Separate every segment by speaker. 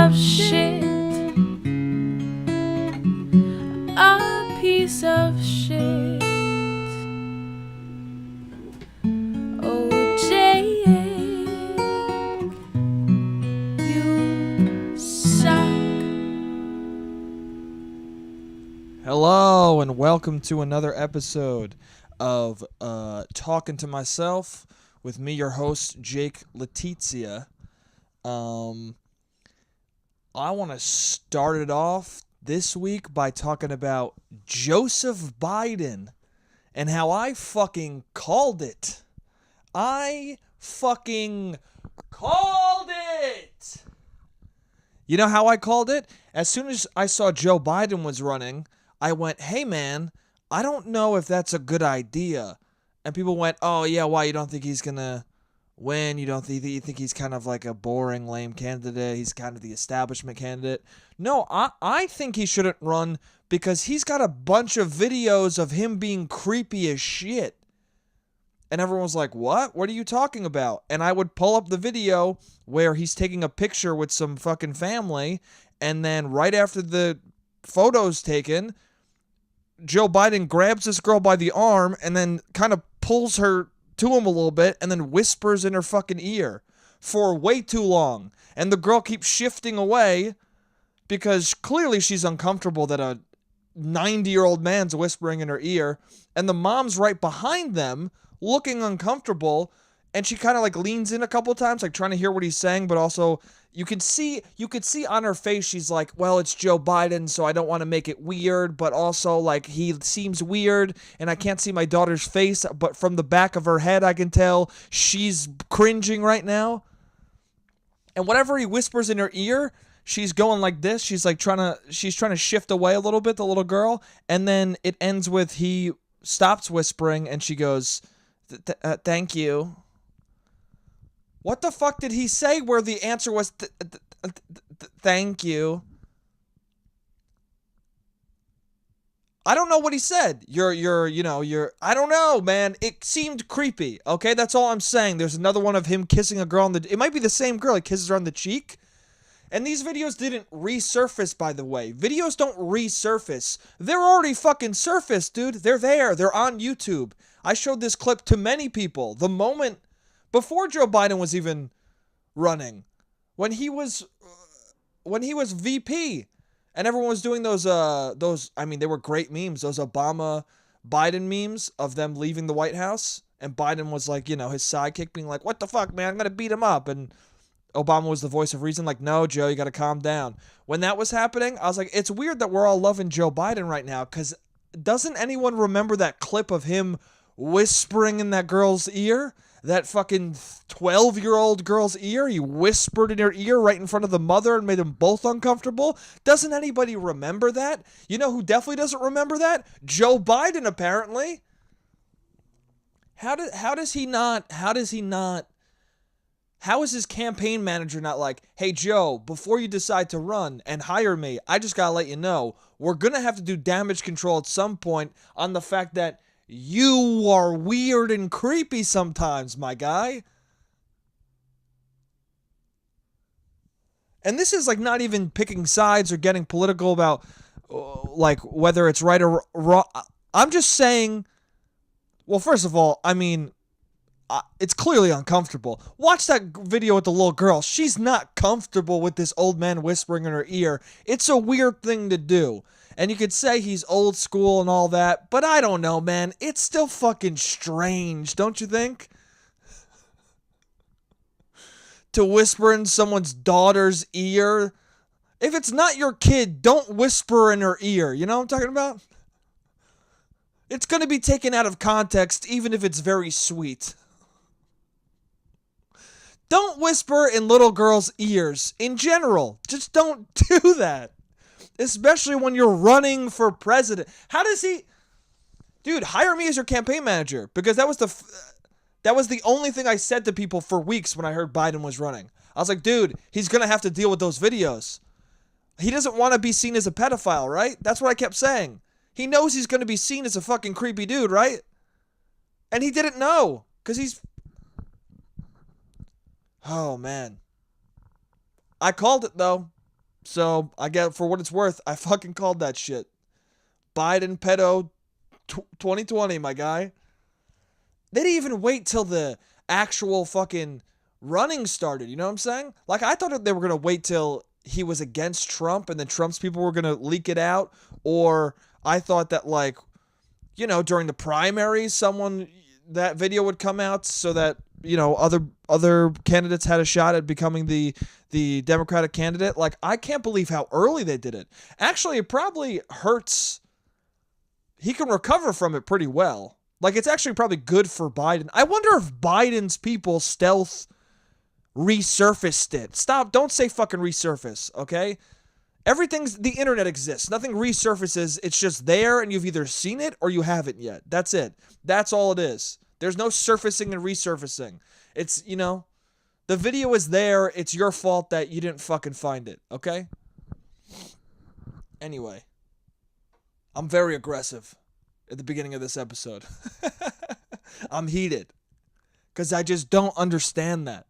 Speaker 1: of shit. A piece of shit. Oh, Jake, you suck.
Speaker 2: Hello and welcome to another episode of Talking to Myself with me, your host, Jake Letizia. I want to start it off this week by talking about Joseph Biden and how I fucking called it. I fucking called it! You know how I called it? As soon as I saw Joe Biden was running, I went, hey man, I don't know if that's a good idea. And people went, oh yeah, why, you don't think he's going to win? You think he's kind of like a boring, lame candidate? He's kind of the establishment candidate? No, I think he shouldn't run because he's got a bunch of videos of him being creepy as shit. And everyone was like, what? What are you talking about? And I would pull up the video where he's taking a picture with some fucking family, and then right after the photo's taken, Joe Biden grabs this girl by the arm and then kind of pulls her to him a little bit and then whispers in her fucking ear for way too long. And the girl keeps shifting away because clearly she's uncomfortable that a 90-year-old man's whispering in her ear. And the mom's right behind them looking uncomfortable, and she kind of like leans in a couple times, like trying to hear what he's saying, but also you could see on her face she's like, well, it's Joe Biden, so I don't want to make it weird, but also like he seems weird and I can't see my daughter's face, but from the back of her head I can tell she's cringing right now. And whatever he whispers in her ear, she's going like this. She's trying to shift away a little bit, the little girl, and then it ends with he stops whispering and she goes, thank you. What the fuck did he say where the answer was thank you? I don't know what he said. I don't know, man. It seemed creepy. Okay, that's all I'm saying. There's another one of him kissing a girl on it might be the same girl. He kisses her on the cheek. And these videos didn't resurface, by the way. Videos don't resurface. They're already fucking surfaced, dude. They're there. They're on YouTube. I showed this clip to many people. The moment before Joe Biden was even running, when he was VP, and everyone was doing those, I mean, they were great memes. Those Obama Biden memes of them leaving the White House, and Biden was like, his sidekick being like, what the fuck, man? I'm gonna beat him up. And Obama was the voice of reason, like, no, Joe, you got to calm down. When that was happening, I was like, it's weird that we're all loving Joe Biden right now, because doesn't anyone remember that clip of him whispering in that girl's ear? That fucking 12-year-old girl's ear? He whispered in her ear right in front of the mother and made them both uncomfortable? Doesn't anybody remember that? You know who definitely doesn't remember that? Joe Biden, apparently. How is his campaign manager not like, hey, Joe, before you decide to run and hire me, I just got to let you know, we're going to have to do damage control at some point on the fact that you are weird and creepy sometimes, my guy. And this is like not even picking sides or getting political about like whether it's right or wrong. I'm just saying, well, first of all, I mean, it's clearly uncomfortable. Watch that video with the little girl. She's not comfortable with this old man whispering in her ear. It's a weird thing to do. And you could say he's old school and all that, but I don't know, man. It's still fucking strange, don't you think? To whisper in someone's daughter's ear. If it's not your kid, don't whisper in her ear. You know what I'm talking about? It's going to be taken out of context, even if it's very sweet. Don't whisper in little girls' ears in general. Just don't do that. Especially when you're running for president. How does he... Dude, hire me as your campaign manager. Because that was the only thing I said to people for weeks when I heard Biden was running. I was like, dude, he's going to have to deal with those videos. He doesn't want to be seen as a pedophile, right? That's what I kept saying. He knows he's going to be seen as a fucking creepy dude, right? And he didn't know. Because he's... Oh, man. I called it, though. So I get, for what it's worth, I fucking called that shit. Biden pedo 2020, my guy. They didn't even wait till the actual fucking running started. You know what I'm saying? Like, I thought they were going to wait till he was against Trump and then Trump's people were going to leak it out. Or I thought that, like, you know, during the primaries, that video would come out so that, you know, other candidates had a shot at becoming the Democratic candidate. Like, I can't believe how early they did it. Actually, it probably hurts. He can recover from it pretty well. Like, it's actually probably good for Biden. I wonder if Biden's people stealth resurfaced it. Stop. Don't say fucking resurface, okay? The internet exists. Nothing resurfaces. It's just there, and you've either seen it or you haven't yet. That's it. That's all it is. There's no surfacing and resurfacing. It's, you know, the video is there. It's your fault that you didn't fucking find it, okay? Anyway, I'm very aggressive at the beginning of this episode. I'm heated because I just don't understand that.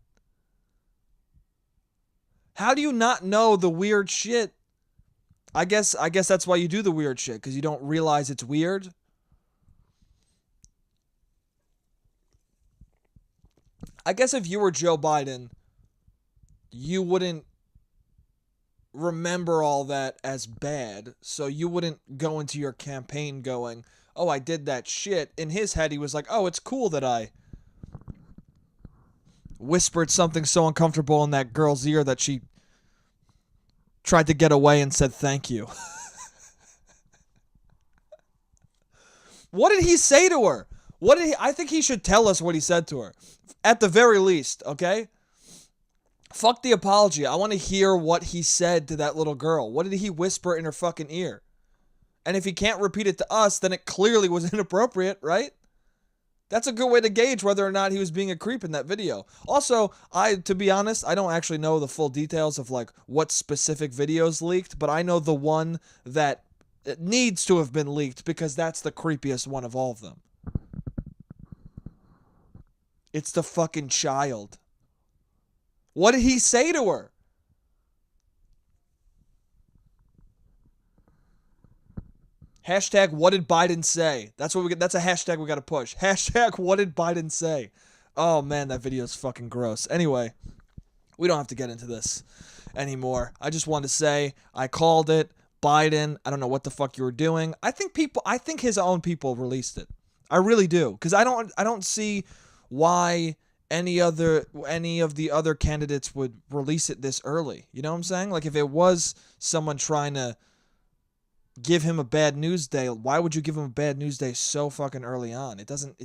Speaker 2: How do you not know the weird shit? I guess that's why you do the weird shit, because you don't realize it's weird. I guess if you were Joe Biden, you wouldn't remember all that as bad, so you wouldn't go into your campaign going, oh, I did that shit. In his head, he was like, oh, it's cool that I whispered something so uncomfortable in that girl's ear that she tried to get away and said thank you. What did he say to her? I think he should tell us what he said to her. At the very least, okay? Fuck the apology. I want to hear what he said to that little girl. What did he whisper in her fucking ear? And if he can't repeat it to us, then it clearly was inappropriate, right? That's a good way to gauge whether or not he was being a creep in that video. Also, to be honest, I don't actually know the full details of like what specific videos leaked, but I know the one that it needs to have been leaked because that's the creepiest one of all of them. It's the fucking child. What did he say to her? Hashtag what did Biden say? That's a hashtag we gotta push. Hashtag what did Biden say? Oh man, that video is fucking gross. Anyway, we don't have to get into this anymore. I just wanted to say I called it. Biden, I don't know what the fuck you were doing. I think his own people released it. I really do. Because I don't see why any of the other candidates would release it this early. You know what I'm saying? Like if it was someone trying to give him a bad news day, why would you give him a bad news day so fucking early on? It doesn't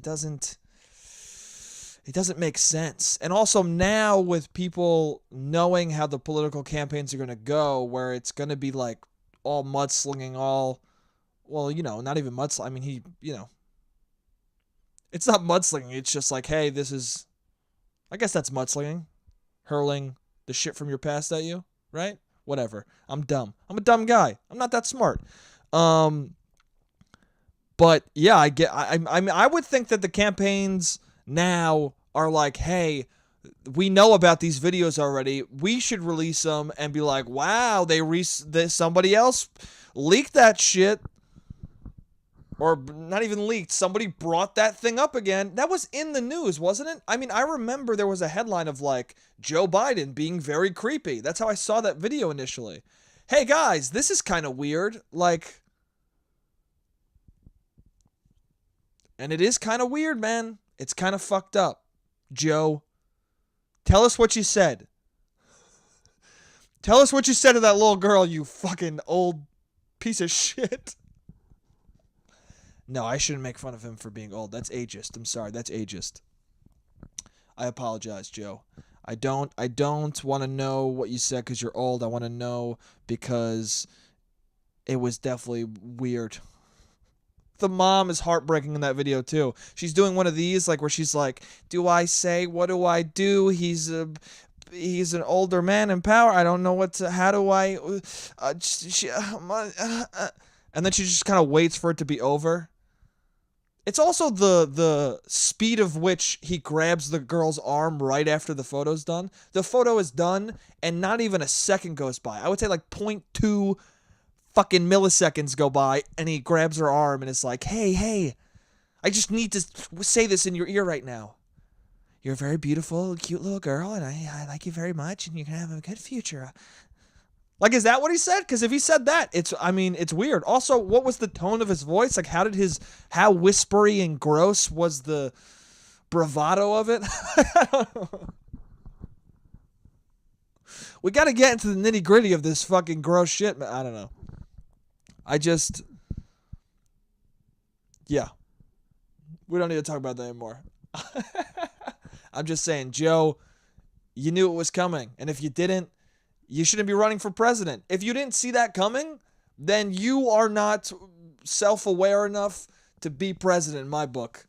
Speaker 2: make sense. And also now with people knowing how the political campaigns are going to go, where it's going to be like all mudslinging, well, you know, not even mudslinging. I mean, it's not mudslinging. It's just like, hey, I guess that's mudslinging, hurling the shit from your past at you, right? Whatever. I'm dumb. I'm a dumb guy. I'm not that smart. But yeah, I would think that the campaigns now are like, hey, we know about these videos already. We should release them and be like, wow, somebody else leaked that shit. Or not even leaked. Somebody brought that thing up again. That was in the news, wasn't it? I mean, I remember there was a headline of like Joe Biden being very creepy. That's how I saw that video initially. Hey guys, this is kind of weird. Like, and it is kind of weird, man. It's kind of fucked up. Joe, tell us what you said. Tell us what you said to that little girl, you fucking old piece of shit. No, I shouldn't make fun of him for being old. That's ageist. I'm sorry. That's ageist. I apologize, Joe. I don't want to know what you said because you're old. I want to know because it was definitely weird. The mom is heartbreaking in that video too. She's doing one of these like where she's like, "Do I say what do I do? He's an older man in power. I don't know how do I and then she just kind of waits for it to be over. It's also the speed of which he grabs the girl's arm right after the photo's done. The photo is done, and not even a second goes by. I would say like 0.2 fucking milliseconds go by, and he grabs her arm and is like, hey, I just need to say this in your ear right now. You're a very beautiful, cute little girl, and I like you very much, and you're going to have a good future. Like, is that what he said? Because if he said that, it's weird. Also, what was the tone of his voice? Like, how whispery and gross was the bravado of it? I don't know. We got to get into the nitty gritty of this fucking gross shit. I don't know. Yeah. We don't need to talk about that anymore. I'm just saying, Joe, you knew it was coming. And if you didn't, you shouldn't be running for president. If you didn't see that coming, then you are not self-aware enough to be president in my book.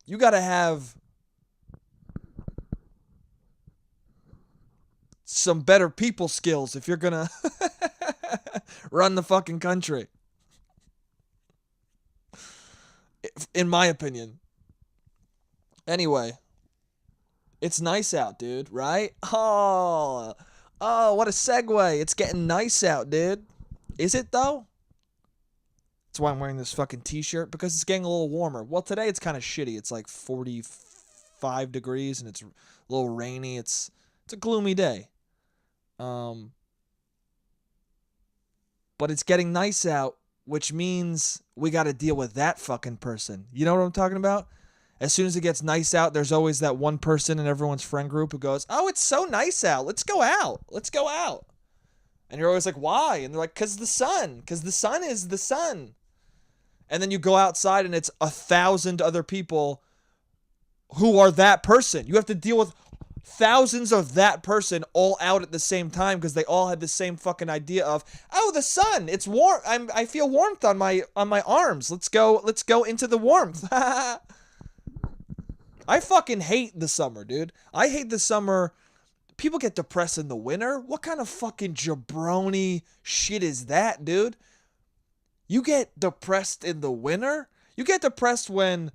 Speaker 2: You got to have some better people skills if you're going to run the fucking country. In my opinion. Anyway, it's nice out, dude, right? Oh, what a segue. It's getting nice out, dude. Is it, though? That's why I'm wearing this fucking t-shirt, because it's getting a little warmer. Well, today it's kind of shitty. It's like 45 degrees, and it's a little rainy. It's a gloomy day. But it's getting nice out, which means we got to deal with that fucking person. You know what I'm talking about? As soon as it gets nice out, there's always that one person in everyone's friend group who goes, oh, it's so nice out. Let's go out. Let's go out. And you're always like, why? And they're like, because the sun is the sun. And then you go outside and it's 1,000 other people who are that person. You have to deal with thousands of that person all out at the same time because they all had the same fucking idea of, oh, the sun, it's warm. I feel warmth on my arms. Let's go into the warmth. I fucking hate the summer, dude. I hate the summer. People get depressed in the winter. What kind of fucking jabroni shit is that, dude? You get depressed in the winter? You get depressed when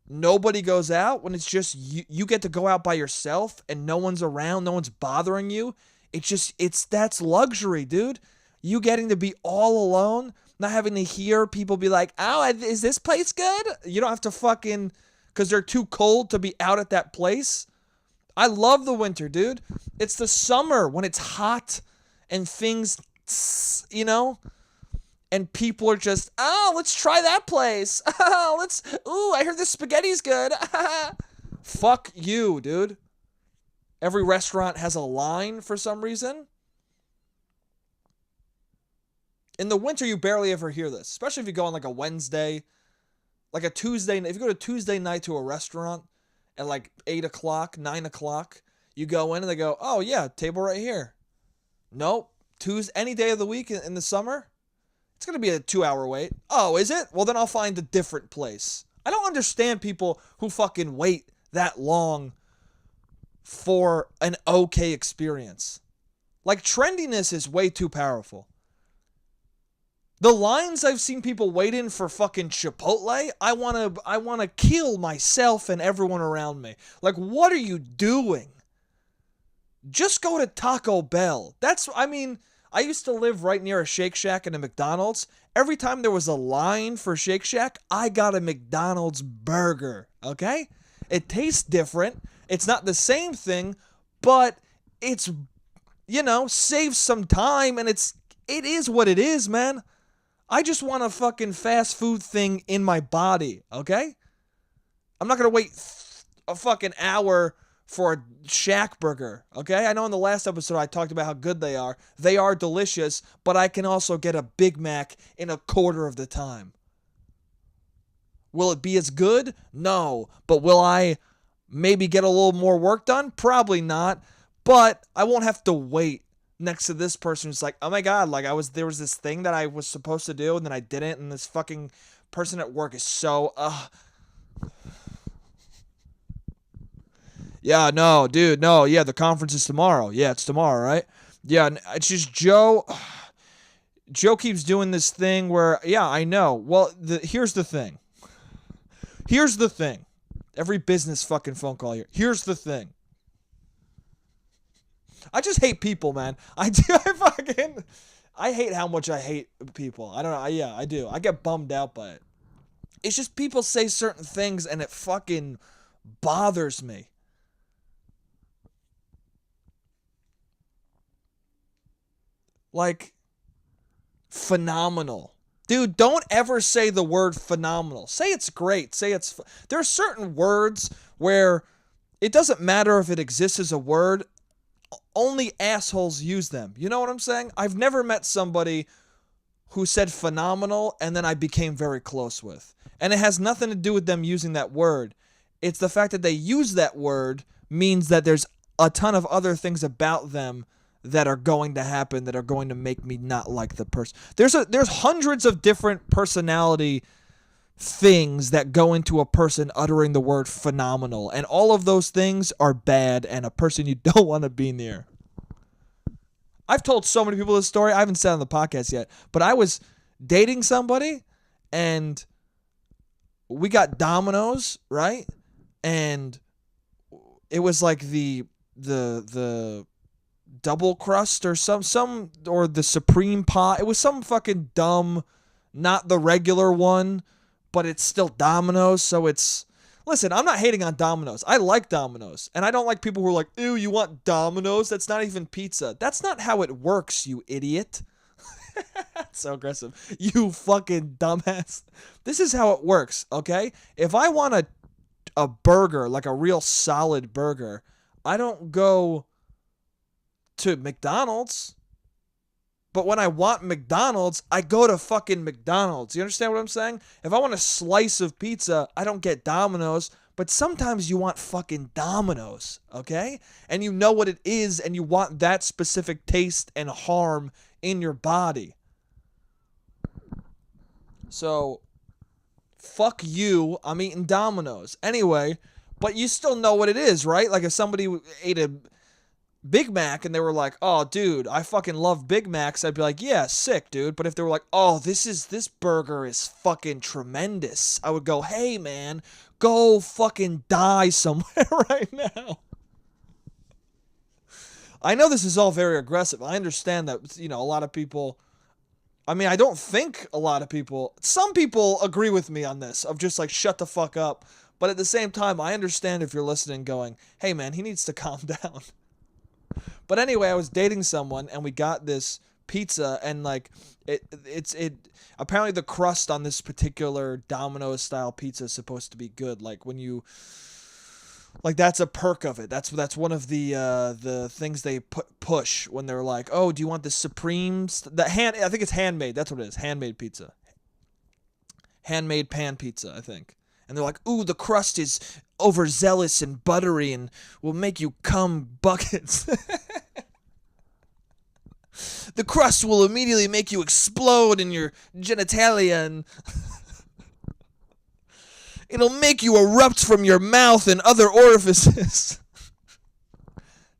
Speaker 2: nobody goes out, when it's just you get to go out by yourself and no one's around, no one's bothering you. That's luxury, dude. You getting to be all alone, not having to hear people be like, oh, is this place good? You don't have to fucking, because they're too cold to be out at that place. I love the winter, dude. It's the summer when it's hot and things, you know, and people are just, oh, let's try that place. I heard the spaghetti's good. Fuck you, dude. Every restaurant has a line for some reason. In the winter, you barely ever hear this, especially if you go on like a Wednesday, like a Tuesday. If you go to Tuesday night to a restaurant at like 8 o'clock, 9 o'clock, you go in and they go, oh yeah, table right here. Nope. Any day of the week in the summer, it's going to be a 2-hour wait. Oh, is it? Well, then I'll find a different place. I don't understand people who fucking wait that long for an okay experience. Like, trendiness is way too powerful. The lines I've seen people wait in for fucking Chipotle, I want to kill myself and everyone around me. Like, what are you doing? Just go to Taco Bell. I used to live right near a Shake Shack and a McDonald's. Every time there was a line for Shake Shack, I got a McDonald's burger, okay? It tastes different. It's not the same thing, but it's, saves some time, and it is what it is, man. I just want a fucking fast food thing in my body, okay? I'm not going to wait a fucking hour for a Shack burger, okay? I know in the last episode I talked about how good they are. They are delicious, but I can also get a Big Mac in a quarter of the time. Will it be as good? No. But will I maybe get a little more work done? Probably not. But I won't have to wait next to this person who's like, oh my God, like there was this thing that I was supposed to do and then I didn't, and this fucking person at work is so, Yeah, no, dude, no, yeah, the conference is tomorrow. Yeah, it's tomorrow, right? Yeah, it's just Joe Joe keeps doing this thing where, yeah, I know. Well, here's the thing. Here's the thing. Every business fucking phone call here. Here's the thing. I just hate people, man. I do. I hate how much I hate people. I don't know. Yeah, I do. I get bummed out by it. It's just people say certain things and it fucking bothers me. Like, phenomenal. Dude, don't ever say the word phenomenal. Say it's great. Say it's... There are certain words where it doesn't matter if it exists as a word. Only assholes use them. You know what I'm saying? I've never met somebody who said phenomenal and then I became very close with. And it has nothing to do with them using that word. It's the fact that they use that word means that there's a ton of other things about them that are going to happen that are going to make me not like the person. There's hundreds of different personality things that go into a person uttering the word phenomenal, and all of those things are bad and a person you don't want to be near. I've told so many people this story. I haven't said it on the podcast yet, but I was dating somebody and we got Domino's, right? And it was like the double crust or some or the supreme pie. It was some fucking dumb, not the regular one, but it's still Domino's, so it's... Listen, I'm not hating on Domino's. I like Domino's, and I don't like people who are like, ew, you want Domino's? That's not even pizza. That's not how it works, you idiot. So aggressive. You fucking dumbass. This is how it works, okay? If I want a burger, like a real solid burger, I don't go to McDonald's. But when I want McDonald's, I go to fucking McDonald's. You understand what I'm saying? If I want a slice of pizza, I don't get Domino's. But sometimes you want fucking Domino's, okay? And you know what it is, and you want that specific taste and harm in your body. So, fuck you, I'm eating Domino's. Anyway, but you still know what it is, right? Like if somebody ate a Big Mac and they were like, oh, dude, I fucking love Big Macs, I'd be like, yeah, sick, dude. But if they were like, oh, this burger is fucking tremendous, I would go, hey, man, go fucking die somewhere right now. I know this is all very aggressive. I understand that, a lot of people... I mean, I don't think a lot of people... Some people agree with me on this, of just like, shut the fuck up. But at the same time, I understand if you're listening going, hey, man, he needs to calm down. But anyway, I was dating someone and we got this pizza and like it's apparently the crust on this particular Domino's style pizza is supposed to be good. Like when you that's a perk of it. That's one of the things they push when they're like, "Oh, do you want the supremes?" I think it's handmade. That's what it is. Handmade pizza. Handmade pan pizza, I think. And they're like, ooh, the crust is overzealous and buttery and will make you cum buckets. The crust will immediately make you explode in your genitalia and it'll make you erupt from your mouth and other orifices.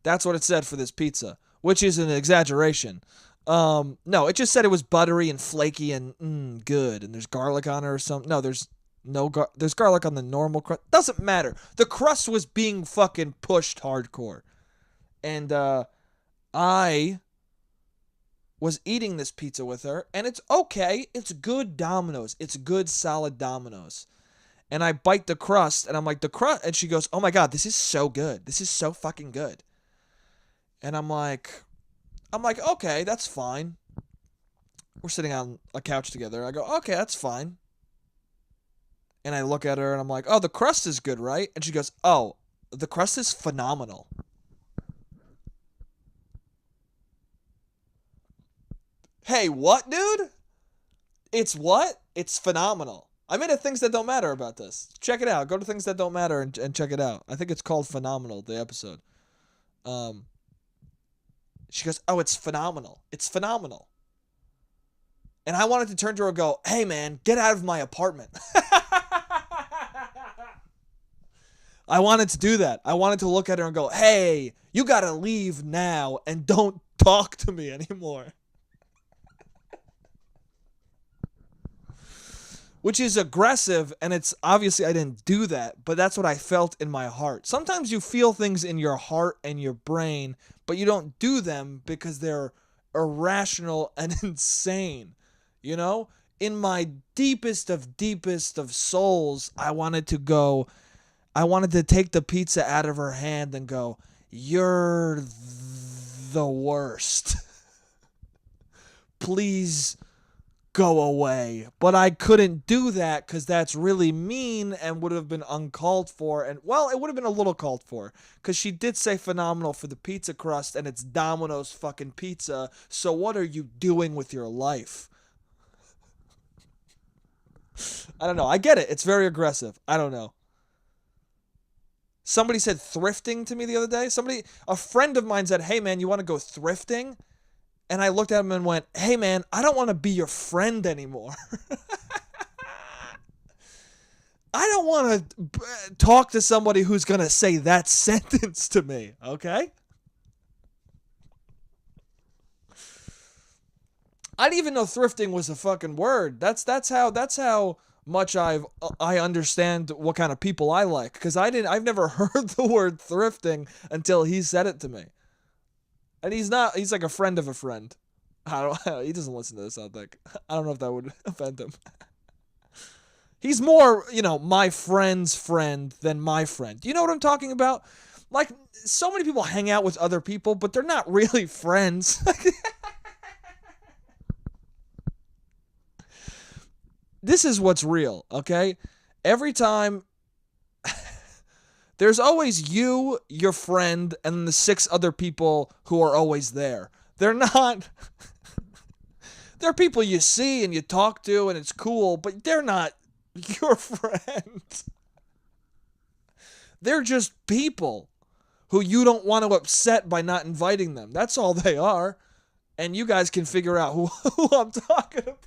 Speaker 2: That's what it said for this pizza, which is an exaggeration. No, it just said it was buttery and flaky and good, and there's garlic on it or something. No, there's garlic on the normal crust. Doesn't matter. The crust was being fucking pushed hardcore. And I was eating this pizza with her, and it's okay. It's good Domino's. It's good solid Domino's. And I bite the crust, and I'm like, the crust, and she goes, oh my God, this is so good. This is so fucking good. And I'm like, okay, that's fine. We're sitting on a couch together. I go, okay, that's fine. And I look at her and I'm like, oh, the crust is good, right? And she goes, oh, the crust is phenomenal. Hey, what, dude? It's what? It's phenomenal. I made a Things That Don't Matter about this. Check it out. Go to Things That Don't Matter and check it out. I think it's called Phenomenal, the episode. She goes, oh, it's phenomenal. It's phenomenal. And I wanted to turn to her and go, hey, man, get out of my apartment. I wanted to do that. I wanted to look at her and go, hey, you gotta leave now and don't talk to me anymore. which is aggressive, and it's obviously I didn't do that, but that's what I felt in my heart. Sometimes you feel things in your heart and your brain, but you don't do them because they're irrational and insane. You know? In my deepest of souls, I wanted to take the pizza out of her hand and go, "You're the worst. Please go away." But I couldn't do that because that's really mean and would have been uncalled for. And, well, it would have been a little called for because she did say phenomenal for the pizza crust and it's Domino's fucking pizza. So what are you doing with your life? I don't know. I get it. It's very aggressive. I don't know. Somebody said thrifting to me the other day. A friend of mine said, "Hey, man, you want to go thrifting?" And I looked at him and went, "Hey, man, I don't want to be your friend anymore." I don't want to talk to somebody who's going to say that sentence to me, okay? I didn't even know thrifting was a fucking word. That's how much I understand what kind of people I like, cuz I've never heard the word thrifting until he said it to me. And he's like a friend of a friend. He doesn't listen to this, I don't think. I don't know if that would offend him. He's more, my friend's friend than my friend. Do you know what I'm talking about? Like, so many people hang out with other people, but they're not really friends. This is what's real, okay? Every time, there's always you, your friend, and the 6 other people who are always there. They're not... They're people you see and you talk to and it's cool, but they're not your friend. They're just people who you don't want to upset by not inviting them. That's all they are. And you guys can figure out who I'm talking about.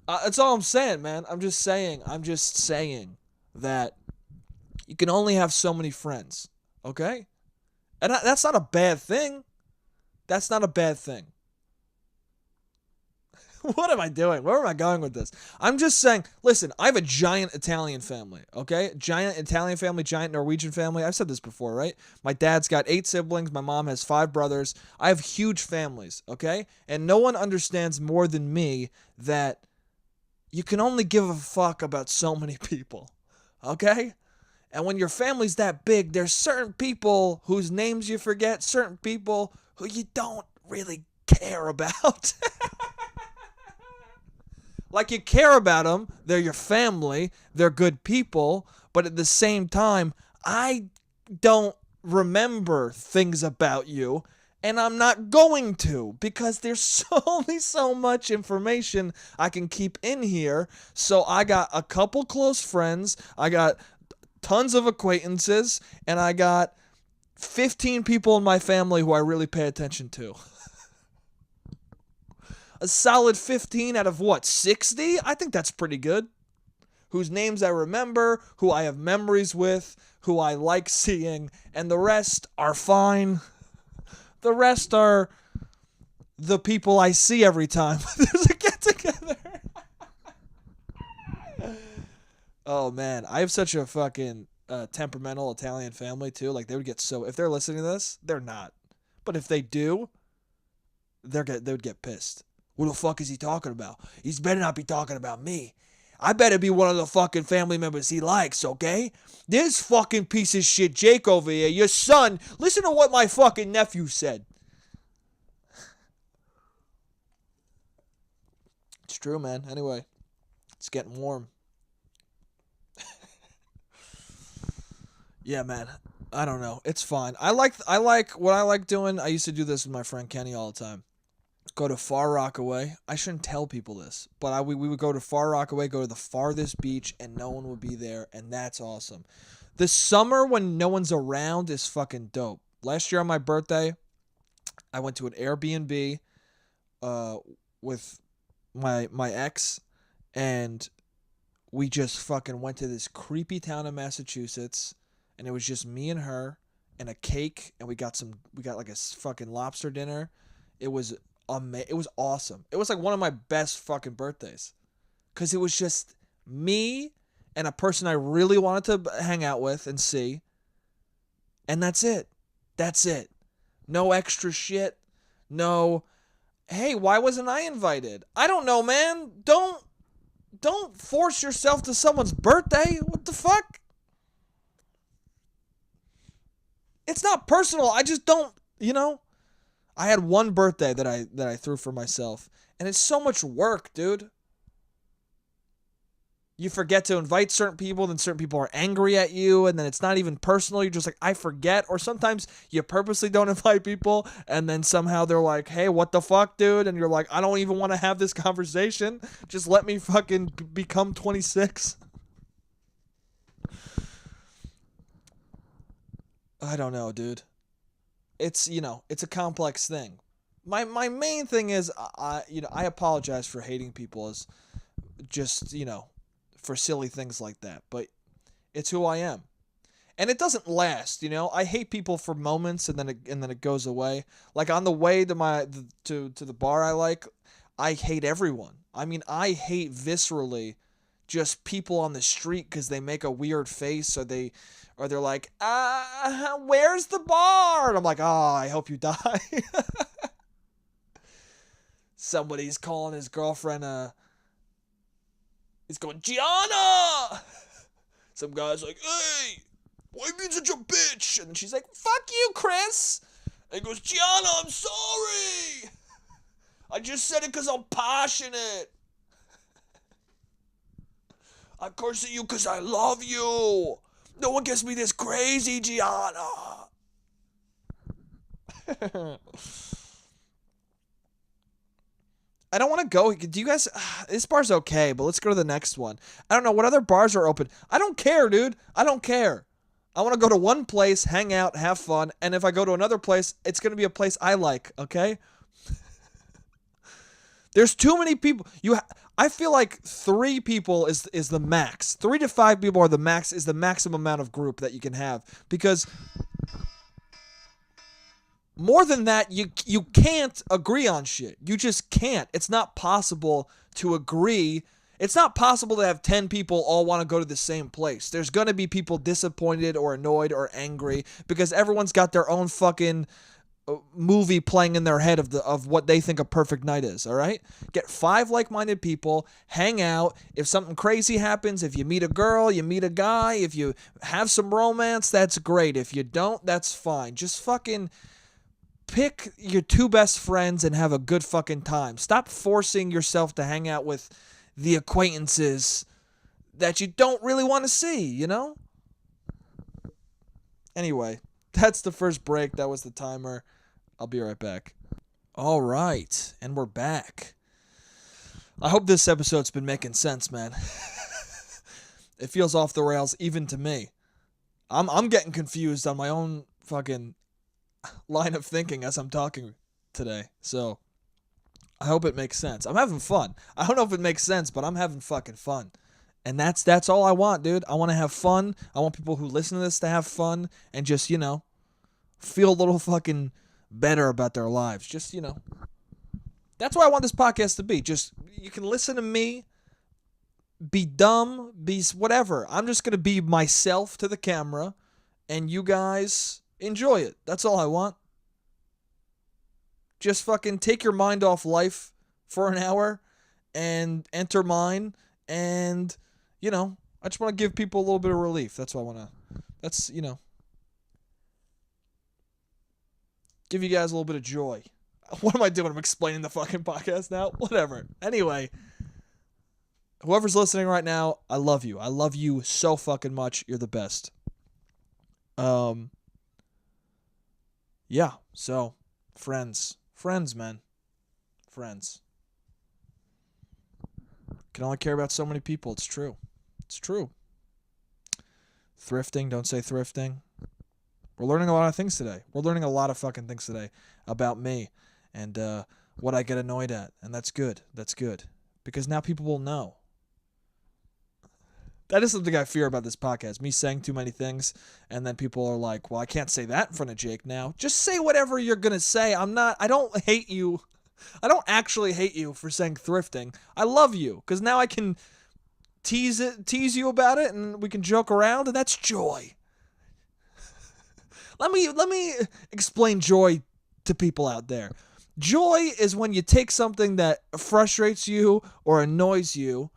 Speaker 2: That's all I'm saying, man. I'm just saying that you can only have so many friends, okay? And that's not a bad thing. That's not a bad thing. What am I doing? Where am I going with this? I'm just saying, listen, I have a giant Italian family, okay? Giant Italian family, giant Norwegian family. I've said this before, right? My dad's got 8 siblings. My mom has 5 brothers. I have huge families, okay? And no one understands more than me that you can only give a fuck about so many people, okay? And when your family's that big, there's certain people whose names you forget, certain people who you don't really care about. Like, you care about them, they're your family, they're good people, but at the same time, I don't remember things about you, and I'm not going to, because there's only so much information I can keep in here. So I got a couple close friends, I got tons of acquaintances, and I got 15 people in my family who I really pay attention to. A solid 15 out of what, 60? I think that's pretty good. Whose names I remember, who I have memories with, who I like seeing, and the rest are fine. The rest are the people I see every time there's a get-together. Oh, man. I have such a fucking temperamental Italian family, too. Like, they would get so... If they're listening to this, they're not. But if they do, they would get pissed. What the fuck is he talking about? He's better not be talking about me. I better be one of the fucking family members he likes, okay? This fucking piece of shit Jake over here, your son, listen to what my fucking nephew said. It's true, man. Anyway, it's getting warm. Yeah, man. I don't know. It's fine. I like what I like doing. I used to do this with my friend Kenny all the time. Go to Far Rockaway. I shouldn't tell people this, but we would go to Far Rockaway, go to the farthest beach, and no one would be there, and that's awesome. The summer when no one's around is fucking dope. Last year on my birthday, I went to an Airbnb with my ex, and we just fucking went to this creepy town in Massachusetts, and it was just me and her and a cake, and we got like a fucking lobster dinner. It was It was awesome. It was like one of my best fucking birthdays. Because it was just me and a person I really wanted to hang out with and see. And that's it. That's it. No extra shit. No, hey, why wasn't I invited? I don't know, man. Don't force yourself to someone's birthday. What the fuck? It's not personal. I just don't, I had one birthday that I threw for myself, and it's so much work, dude. You forget to invite certain people, then certain people are angry at you, and then it's not even personal. You're just like, I forget. Or sometimes you purposely don't invite people, and then somehow they're like, hey, what the fuck, dude? And you're like, I don't even want to have this conversation. Just let me fucking become 26. I don't know, dude. It's, it's a complex thing. My main thing is, I apologize for hating people as just, for silly things like that, but it's who I am. And it doesn't last, I hate people for moments and then it goes away. Like on the way to the bar I hate everyone. I mean, I hate viscerally just people on the street because they make a weird face or they're like, where's the bar? And I'm like, I hope you die. Somebody's calling his girlfriend he's going, Gianna! Some guy's like, hey, why are you being such a bitch? And she's like, fuck you, Chris. And he goes, Gianna, I'm sorry. I just said it because I'm passionate. I curse at you because I love you. No one gets me this crazy, Gianna. I don't want to go. Do you guys... This bar's okay, but let's go to the next one. I don't know. What other bars are open? I don't care, dude. I don't care. I want to go to one place, hang out, have fun, and if I go to another place, it's going to be a place I like, okay? There's too many people. I feel like 3 people is the max. 3 to 5 people are the max, is the maximum amount of group that you can have. Because... more than that, you can't agree on shit. You just can't. It's not possible to agree. It's not possible to have 10 people all want to go to the same place. There's going to be people disappointed or annoyed or angry because everyone's got their own fucking movie playing in their head of what they think a perfect night is, all right? Get 5 like-minded people, hang out. If something crazy happens, if you meet a girl, you meet a guy, if you have some romance, that's great. If you don't, that's fine. Just fucking... pick your 2 best friends and have a good fucking time. Stop forcing yourself to hang out with the acquaintances that you don't really want to see, Anyway, that's the first break. That was the timer. I'll be right back. All right, and we're back. I hope this episode's been making sense, man. It feels off the rails even to me. I'm getting confused on my own fucking line of thinking as I'm talking today. So I hope it makes sense. I'm having fun. I don't know if it makes sense, but I'm having fucking fun. And that's all I want, dude. I want to have fun. I want people who listen to this to have fun and just, feel a little fucking better about their lives. Just, That's what I want this podcast to be. Just, you can listen to me, be dumb, be whatever. I'm just going to be myself to the camera, and you guys... enjoy it. That's all I want. Just fucking take your mind off life for an hour and enter mine. And, I just want to give people a little bit of relief. That's what I want to, give you guys a little bit of joy. What am I doing? I'm explaining the fucking podcast now? Whatever. Anyway, whoever's listening right now, I love you. I love you so fucking much. You're the best. Yeah, so, friends, man, friends. Can only care about so many people. It's true. Thrifting, don't say thrifting. We're learning a lot of things today. We're learning a lot of fucking things today about me and what I get annoyed at, and that's good. That's good, because now people will know. That is something I fear about this podcast. Me saying too many things, and then people are like, well, I can't say that in front of Jake now. Just say whatever you're going to say. I don't hate you I don't actually hate you for saying thrifting. I love you because now I can tease you about it, and we can joke around, and that's joy. Let me explain joy to people out there. Joy is when you take something that frustrates you or annoys you,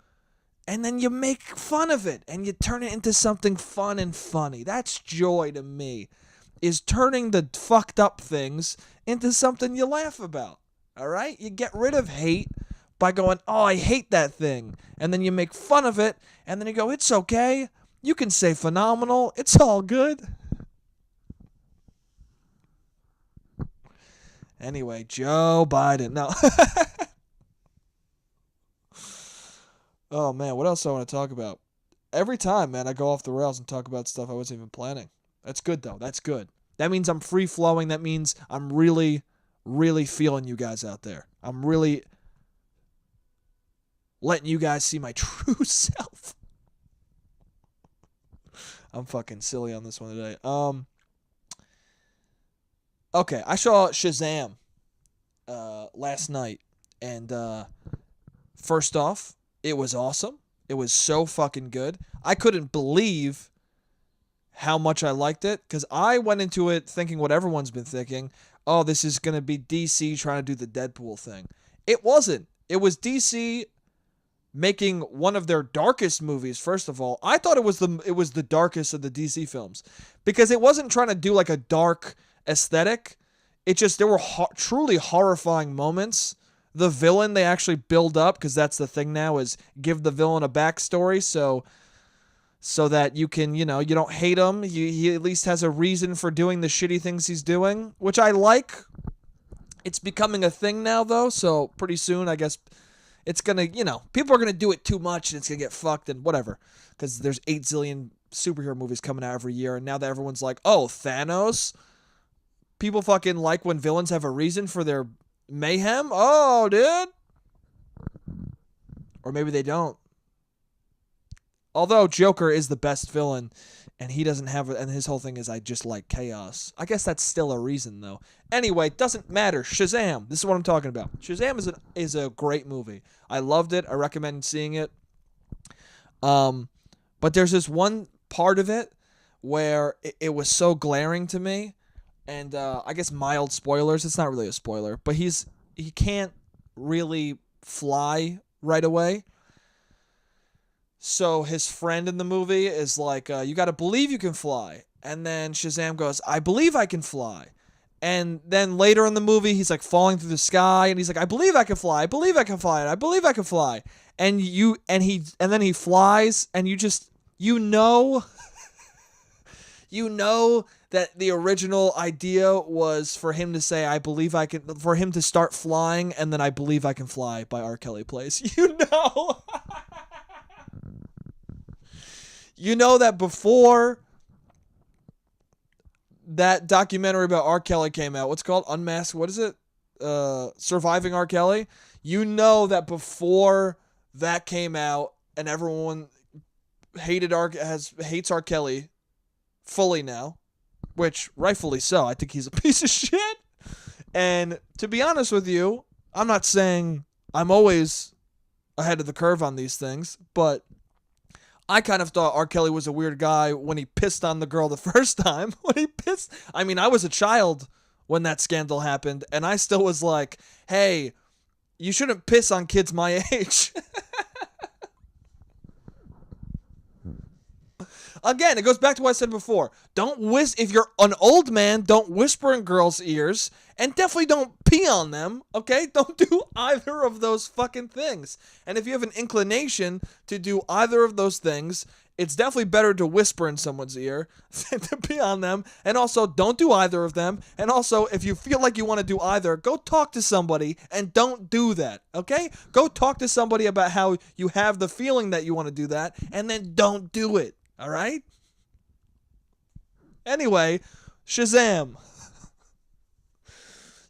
Speaker 2: and then you make fun of it and you turn it into something fun and funny. That's joy to me, is turning the fucked up things into something you laugh about. All right? You get rid of hate by going, oh, I hate that thing. And then you make fun of it, and then you go, it's okay. You can say phenomenal. It's all good. Anyway, Joe Biden. No. Oh, man, what else do I want to talk about? Every time, man, I go off the rails and talk about stuff I wasn't even planning. That's good, though. That's good. That means I'm free-flowing. That means I'm really, really feeling you guys out there. I'm really letting you guys see my true self. I'm fucking silly on this one today. Okay, I saw Shazam last night, and first off, it was awesome. It was so fucking good. I couldn't believe how much I liked it, because I went into it thinking what everyone's been thinking. Oh, this is going to be DC trying to do the Deadpool thing. It wasn't. It was DC making one of their darkest movies. First of all, I thought it was the darkest of the DC films, because it wasn't trying to do like a dark aesthetic. It just, there were truly horrifying moments. The villain they actually build up, because that's the thing now, is give the villain a backstory, so that you can, you don't hate him. He at least has a reason for doing the shitty things he's doing, which I like. It's becoming a thing now, though, so pretty soon, I guess, it's going to, people are going to do it too much, and it's going to get fucked, and whatever, because there's 8 zillion superhero movies coming out every year, and now that everyone's like, oh, Thanos? People fucking like when villains have a reason for their mayhem? Oh, dude. Or maybe they don't. Although Joker is the best villain, and he doesn't have, and his whole thing is, I just like chaos. I guess that's still a reason, though. Anyway, doesn't matter. Shazam. This is what I'm talking about. Shazam is a great movie. I loved it. I recommend seeing it. But there's this one part of it where it was so glaring to me, and I guess mild spoilers. It's not really a spoiler, but he can't really fly right away. So his friend in the movie is like, you got to believe you can fly. And then Shazam goes, I believe I can fly. And then later in the movie, he's like falling through the sky, and he's like, I believe I can fly. I believe I can fly. And I believe I can fly. And then he flies, and you know that the original idea was for him to say, I believe I can, for him to start flying, and then I believe I can fly by R. Kelly plays. You know that before that documentary about R. Kelly came out, what's it called? Unmasked, what is it? Surviving R. Kelly. You know that before that came out and everyone hates R. Kelly fully now, which rightfully so. I think he's a piece of shit. And to be honest with you, I'm not saying I'm always ahead of the curve on these things, but I kind of thought R. Kelly was a weird guy when he pissed on the girl the first time. I mean, I was a child when that scandal happened, and I still was like, hey, you shouldn't piss on kids my age. Again, it goes back to what I said before. If you're an old man, don't whisper in girls' ears, and definitely don't pee on them, okay? Don't do either of those fucking things. And if you have an inclination to do either of those things, it's definitely better to whisper in someone's ear than to pee on them. And also, don't do either of them. And also, if you feel like you want to do either, go talk to somebody and don't do that, okay? Go talk to somebody about how you have the feeling that you want to do that, and then don't do it. All right? Anyway, Shazam.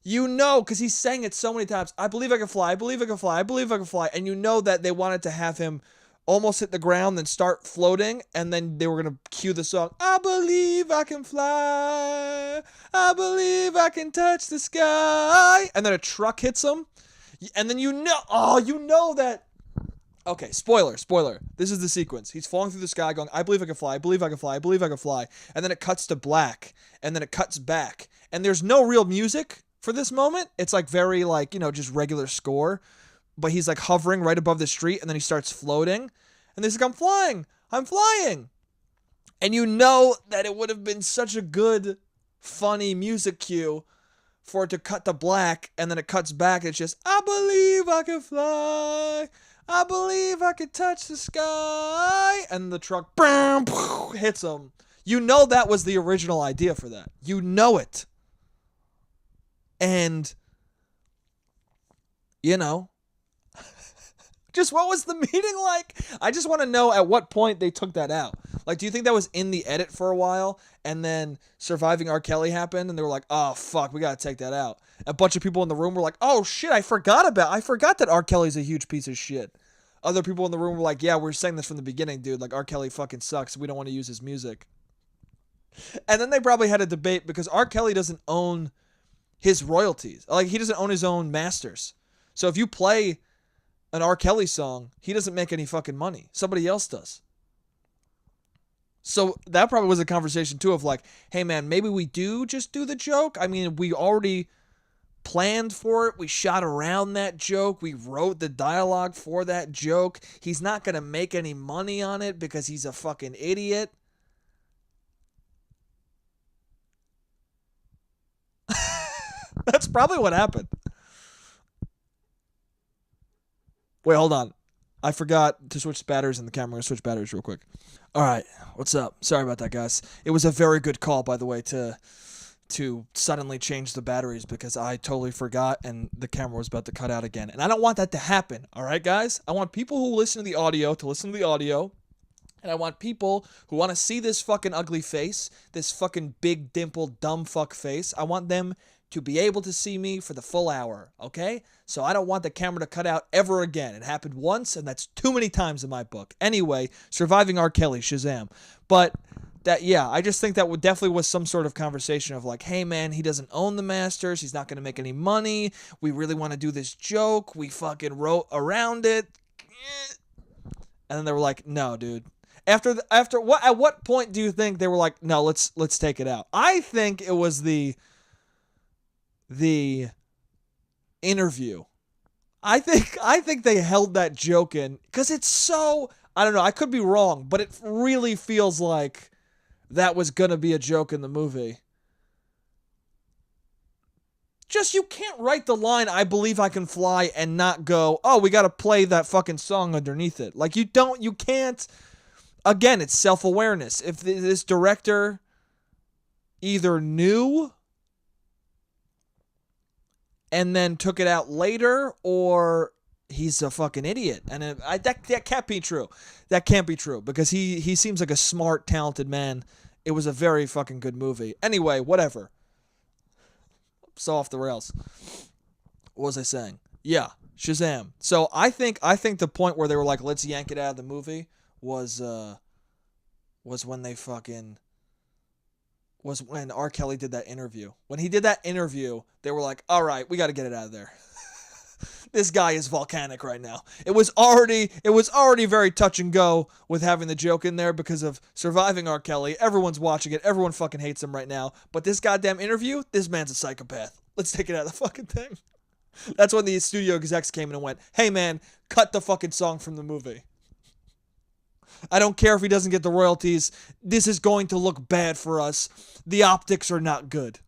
Speaker 2: You know, because he's saying it so many times, I believe I can fly, I believe I can fly, I believe I can fly. And you know that they wanted to have him almost hit the ground, then start floating, and then they were going to cue the song, I believe I can fly, I believe I can touch the sky. And then a truck hits him, And then you know that. Okay, spoiler. This is the sequence. He's falling through the sky going, I believe I can fly, I believe I can fly, I believe I can fly. And then it cuts to black, and then it cuts back. And there's no real music for this moment. It's like very like, just regular score. But he's like hovering right above the street, and then he starts floating. And he's like, I'm flying. And you know that it would have been such a good, funny music cue for it to cut to black, and then it cuts back. It's just, I believe I can fly. I believe I can touch the sky. And the truck hits him. You know that was the original idea for that. You know it. And, just what was the meeting like? I just want to know at what point they took that out. Like, do you think that was in the edit for a while, and then Surviving R. Kelly happened, and they were like, oh, fuck, we got to take that out. A bunch of people in the room were like, oh, shit, I forgot that R. Kelly's a huge piece of shit. Other people in the room were like, yeah, we're saying this from the beginning, dude. Like, R. Kelly fucking sucks. We don't want to use his music. And then they probably had a debate because R. Kelly doesn't own his royalties. Like, he doesn't own his own masters. So if you play an R. Kelly song, he doesn't make any fucking money. Somebody else does. So that probably was a conversation too of like, hey man, maybe we do just do the joke. I mean, we already planned for it. We shot around that joke. We wrote the dialogue for that joke. He's not going to make any money on it because he's a fucking idiot. That's probably what happened. Wait, hold on. I forgot to switch batteries in the camera. I'm going to switch batteries real quick. All right. What's up? Sorry about that, guys. It was a very good call, by the way, to suddenly change the batteries because I totally forgot and the camera was about to cut out again. And I don't want that to happen. All right, guys? I want people who listen to the audio to listen to the audio. And I want people who want to see this fucking ugly face, this fucking big dimpled dumb fuck face. I want them to be able to see me for the full hour, okay? So I don't want the camera to cut out ever again. It happened once, and that's too many times in my book. Anyway, Surviving R. Kelly, Shazam. But that, yeah, I just think that definitely was some sort of conversation of like, hey man, he doesn't own the masters. He's not going to make any money. We really want to do this joke. We fucking wrote around it. And then they were like, no, dude. After what? At what point do you think they were like, no, let's take it out? I think it was the interview. I think they held that joke in because it's so, I don't know, I could be wrong, but it really feels like that was gonna be a joke in the movie. Just, you can't write the line, I believe I can fly, and not go, oh, we gotta play that fucking song underneath it. Like, you can't. Again, it's self-awareness. If this director either knew and then took it out later, or he's a fucking idiot. And that can't be true. That can't be true, because he seems like a smart, talented man. It was a very fucking good movie. Anyway, whatever. So off the rails. What was I saying? Yeah, Shazam. So I think the point where they were like, let's yank it out of the movie was when R. Kelly did that interview. When he did that interview, they were like, all right, we got to get it out of there. This guy is volcanic right now. It was already very touch and go with having the joke in there because of Surviving R. Kelly. Everyone's watching it. Everyone fucking hates him right now. But this goddamn interview, this man's a psychopath. Let's take it out of the fucking thing. That's when the studio execs came in and went, hey man, cut the fucking song from the movie. I don't care if he doesn't get the royalties. This is going to look bad for us. The optics are not good.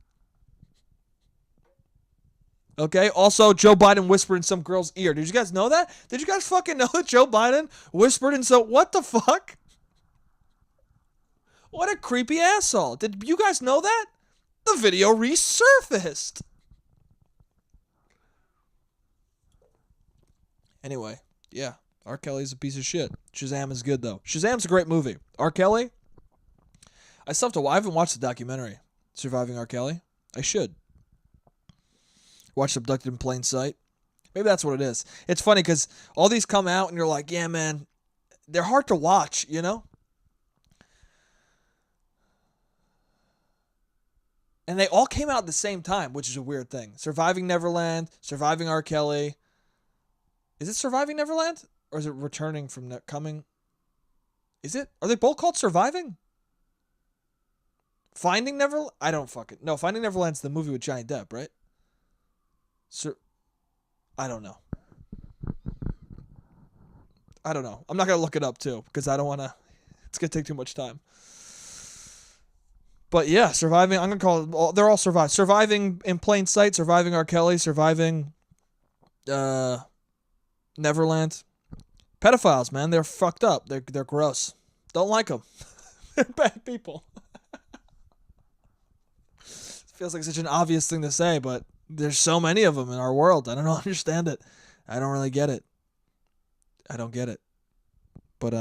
Speaker 2: Okay? Also, Joe Biden whispered in some girl's ear. Did you guys know that? Did you guys fucking know that Joe Biden whispered in some... What the fuck? What a creepy asshole. Did you guys know that? The video resurfaced. Anyway, yeah. R. Kelly's a piece of shit. Shazam is good, though. Shazam's a great movie. R. Kelly? I haven't watched the documentary, Surviving R. Kelly. I should. Watched Abducted in Plain Sight. Maybe that's what it is. It's funny because all these come out and you're like, yeah, man, they're hard to watch, you know? And they all came out at the same time, which is a weird thing. Surviving Neverland, Surviving R. Kelly, Is it Surviving Neverland? Or is it Returning from Coming? Is it? Are they both called Surviving? Finding Neverland? I don't fucking... No, Finding Neverland's the movie with Johnny Depp, right? I don't know. I don't know. I'm not going to look it up, too, because I don't want to... It's going to take too much time. But yeah, Surviving... I'm going to call it... They're all Surviving. Surviving in Plain Sight, Surviving R. Kelly, Surviving... Neverland. Pedophiles, man. They're fucked up. They're gross. Don't like them. They're bad people. Feels like such an obvious thing to say, but there's so many of them in our world. I don't understand it. I don't really get it. I don't get it. But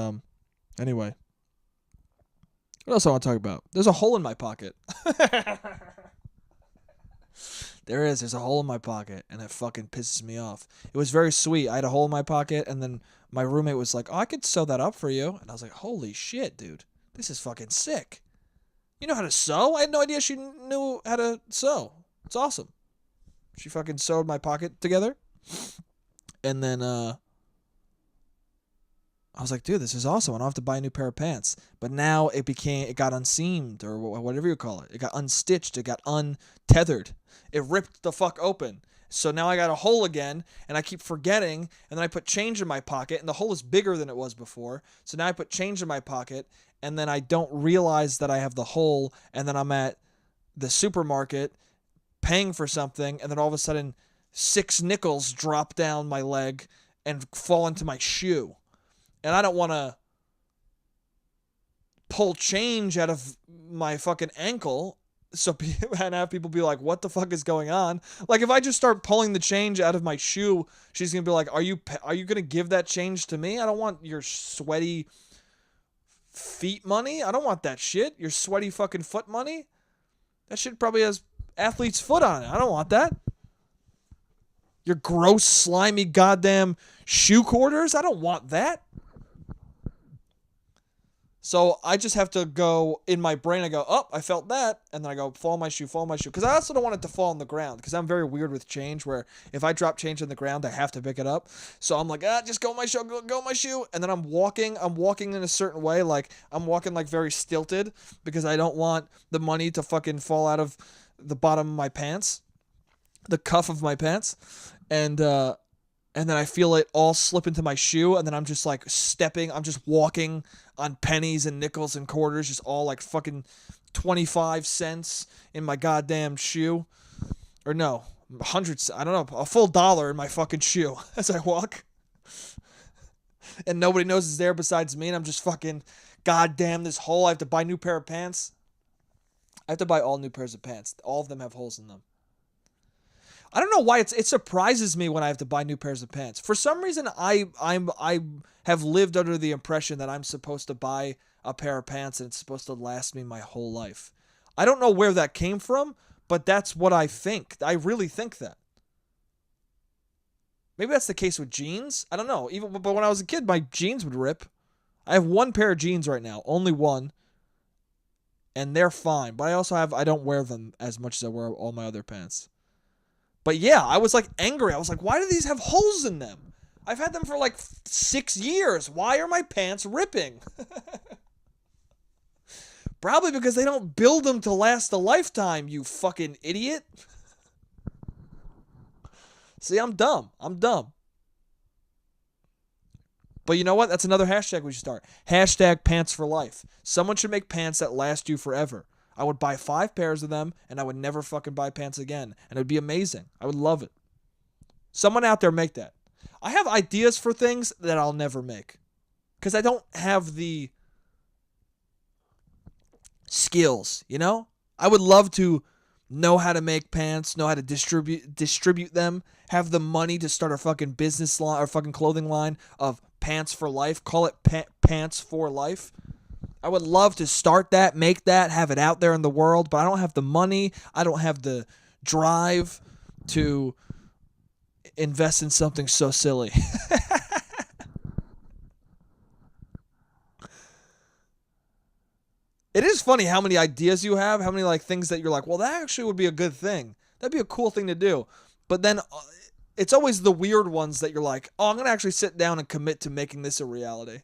Speaker 2: anyway. What else I want to talk about? There's a hole in my pocket. There's a hole in my pocket, and it fucking pisses me off. It was very sweet. I had a hole in my pocket, and then my roommate was like, "Oh, I could sew that up for you." And I was like, "Holy shit, dude. This is fucking sick. You know how to sew?" I had no idea she knew how to sew. It's awesome. She fucking sewed my pocket together. And then I was like, dude, this is awesome. I don't have to buy a new pair of pants. But now it got unseamed, or whatever you call it. It got unstitched. It got untethered. It ripped the fuck open. So now I got a hole again, and I keep forgetting, and then I put change in my pocket, and the hole is bigger than it was before. So now I put change in my pocket, and then I don't realize that I have the hole, and then I'm at the supermarket paying for something, and then all of a sudden 6 nickels drop down my leg and fall into my shoe. And I don't want to pull change out of my fucking ankle and have people be like, what the fuck is going on? Like, if I just start pulling the change out of my shoe, she's going to be like, are you going to give that change to me? I don't want your sweaty feet money. I don't want that shit. Your sweaty fucking foot money. That shit probably has athlete's foot on it. I don't want that. Your gross, slimy, goddamn shoe quarters. I don't want that. So I just have to go in my brain. I go, oh, I felt that. And then I go, fall on my shoe, fall on my shoe. Because I also don't want it to fall on the ground. Because I'm very weird with change where if I drop change on the ground, I have to pick it up. So I'm like, just go on my shoe, go on my shoe. And then I'm walking in a certain way. Like, I'm walking like very stilted because I don't want the money to fucking fall out of the bottom of my pants. The cuff of my pants. And then I feel it all slip into my shoe, and then I'm just like I'm just walking on pennies and nickels and quarters, just all like fucking 25 cents in my goddamn shoe. Or no, hundreds, I don't know, a full $1 in my fucking shoe as I walk. And nobody knows it's there besides me, and I'm just fucking, goddamn this hole, I have to buy a new pair of pants. I have to buy all new pairs of pants. All of them have holes in them. I don't know why it surprises me when I have to buy new pairs of pants. For some reason, I have lived under the impression that I'm supposed to buy a pair of pants and it's supposed to last me my whole life. I don't know where that came from, but that's what I think. I really think that. Maybe that's the case with jeans. I don't know. But when I was a kid, my jeans would rip. I have one pair of jeans right now, only one, and they're fine. But I don't wear them as much as I wear all my other pants. But yeah, I was like angry. I was like, why do these have holes in them? I've had them for like 6 years. Why are my pants ripping? Probably because they don't build them to last a lifetime, you fucking idiot. See, I'm dumb. But you know what? That's another hashtag we should start. Hashtag pants for life. Someone should make pants that last you forever. I would buy 5 pairs of them, and I would never fucking buy pants again. And it would be amazing. I would love it. Someone out there make that. I have ideas for things that I'll never make. Because I don't have the skills, you know? I would love to know how to make pants, know how to distribute them, have the money to start a fucking business line or fucking clothing line of pants for life. Call it pants for life. I would love to start that, make that, have it out there in the world, but I don't have the money. I don't have the drive to invest in something so silly. It is funny how many ideas you have, how many like things that you're like, well, that actually would be a good thing. That'd be a cool thing to do. But then it's always the weird ones that you're like, oh, I'm going to actually sit down and commit to making this a reality.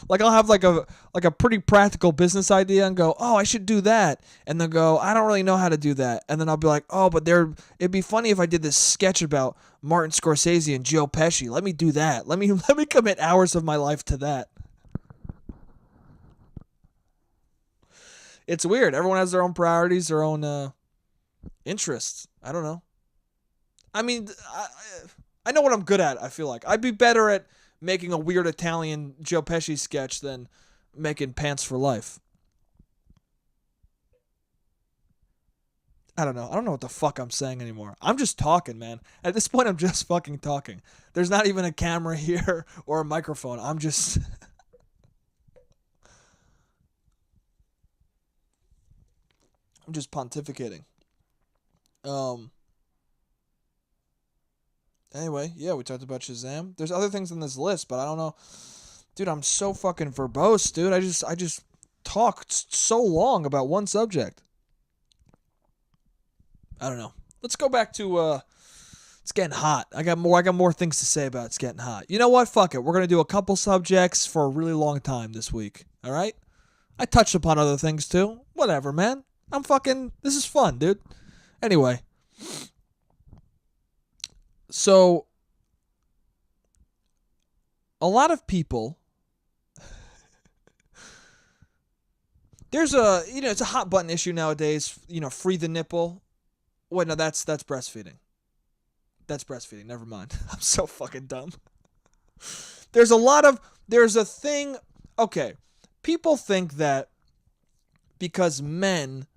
Speaker 2: Like I'll have like a pretty practical business idea and go, oh, I should do that, and then go, I don't really know how to do that, and then I'll be like, oh, but it'd be funny if I did this sketch about Martin Scorsese and Joe Pesci. Let me do that. Let me commit hours of my life to that. It's weird. Everyone has their own priorities, their own interests. I don't know. I mean, I know what I'm good at. I feel like I'd be better at making a weird Italian Joe Pesci sketch than making Pants for Life. I don't know. I don't know what the fuck I'm saying anymore. I'm just talking, man. At this point, I'm just fucking talking. There's not even a camera here or a microphone. I'm just... I'm just pontificating. Anyway, yeah, we talked about Shazam. There's other things on this list, but I don't know. Dude, I'm so fucking verbose, dude. I just talked so long about one subject. I don't know. Let's go back to it's getting hot. I got more things to say about it's getting hot. You know what? Fuck it. We're going to do a couple subjects for a really long time this week. All right? I touched upon other things too. Whatever, man. This is fun, dude. Anyway. So, a lot of people, it's a hot button issue nowadays, free the nipple. Wait, no, that's breastfeeding. That's breastfeeding, never mind. I'm so fucking dumb. There's a thing, okay, people think that because men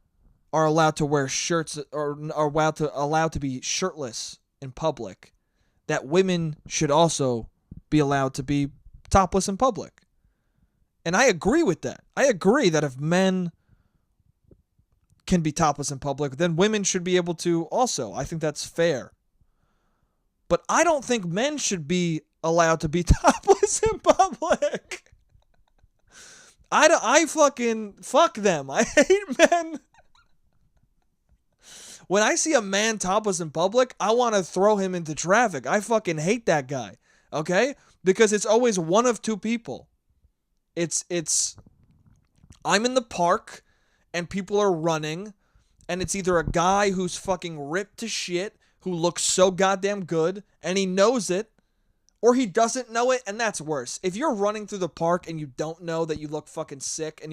Speaker 2: are allowed to wear shirts or are allowed to be shirtless in public, that women should also be allowed to be topless in public. And I agree with that. I agree that if men can be topless in public, then women should be able to also. I think that's fair. But I don't think men should be allowed to be topless in public. I fucking fuck them. I hate men. When I see a man topless in public, I want to throw him into traffic. I fucking hate that guy, okay? Because it's always one of two people. It's I'm in the park and people are running, and it's either a guy who's fucking ripped to shit, who looks so goddamn good, and he knows it, or he doesn't know it, and that's worse. If you're running through the park and you don't know that you look fucking sick, if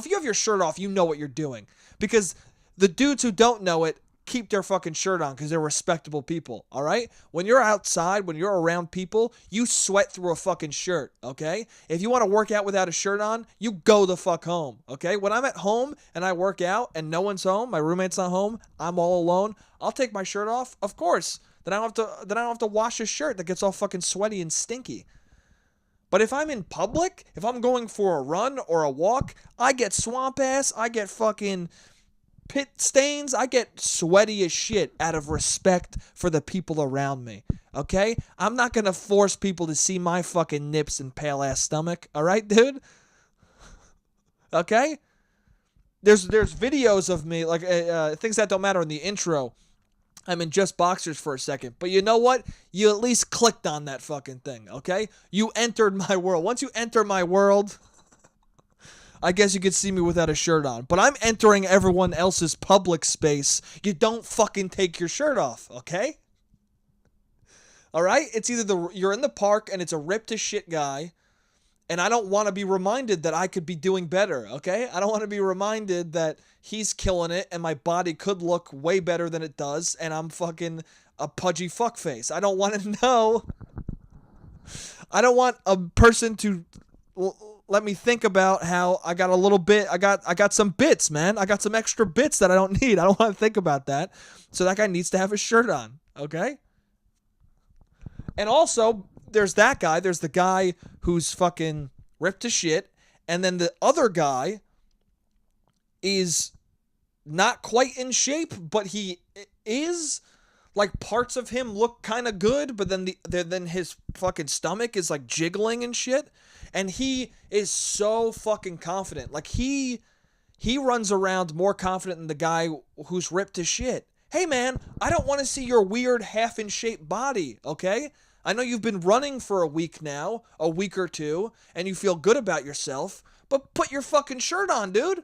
Speaker 2: you have your shirt off, you know what you're doing. Because the dudes who don't know it keep their fucking shirt on because they're respectable people, all right? When you're outside, when you're around people, you sweat through a fucking shirt, okay? If you want to work out without a shirt on, you go the fuck home, okay? When I'm at home and I work out and no one's home, my roommate's not home, I'm all alone, I'll take my shirt off, of course. Then I don't have to wash a shirt that gets all fucking sweaty and stinky. But if I'm in public, if I'm going for a run or a walk, I get swamp ass, I get fucking pit stains, I get sweaty as shit out of respect for the people around me, okay? I'm not gonna force people to see my fucking nips and pale ass stomach, alright, dude? Okay? There's videos of me, like, things that don't matter in the intro. I'm in just boxers for a second, but you know what? You at least clicked on that fucking thing, okay? You entered my world. Once you enter my world, I guess you could see me without a shirt on. But I'm entering everyone else's public space. You don't fucking take your shirt off, okay? Alright? It's either you're in the park and it's a ripped to shit guy, and I don't want to be reminded that I could be doing better, okay? I don't want to be reminded that he's killing it and my body could look way better than it does and I'm fucking a pudgy fuckface. I don't want to know. I don't want a person to let me think about how I got a little bit, I got some bits, man. I got some extra bits that I don't need. I don't want to think about that. So that guy needs to have his shirt on, okay? And also, there's that guy. There's the guy who's fucking ripped to shit. And then the other guy is not quite in shape, but he is. Like, parts of him look kind of good, but then his fucking stomach is like jiggling and shit. And he is so fucking confident. Like, he runs around more confident than the guy who's ripped to shit. Hey man, I don't want to see your weird half in shape body, okay? I know you've been running for a week now, a week or two, and you feel good about yourself, but put your fucking shirt on, dude.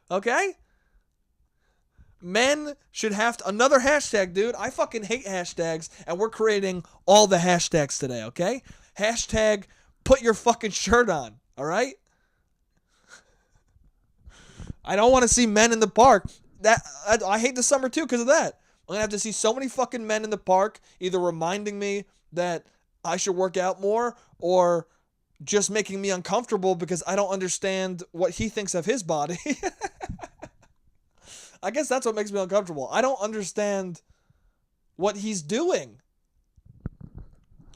Speaker 2: Okay? Men should have to, another hashtag, dude. I fucking hate hashtags, and we're creating all the hashtags today, okay? Hashtag put your fucking shirt on, all right? I don't want to see men in the park. I hate the summer too because of that. I'm gonna have to see so many fucking men in the park, either reminding me that I should work out more, or just making me uncomfortable because I don't understand what he thinks of his body. I guess that's what makes me uncomfortable. I don't understand what he's doing.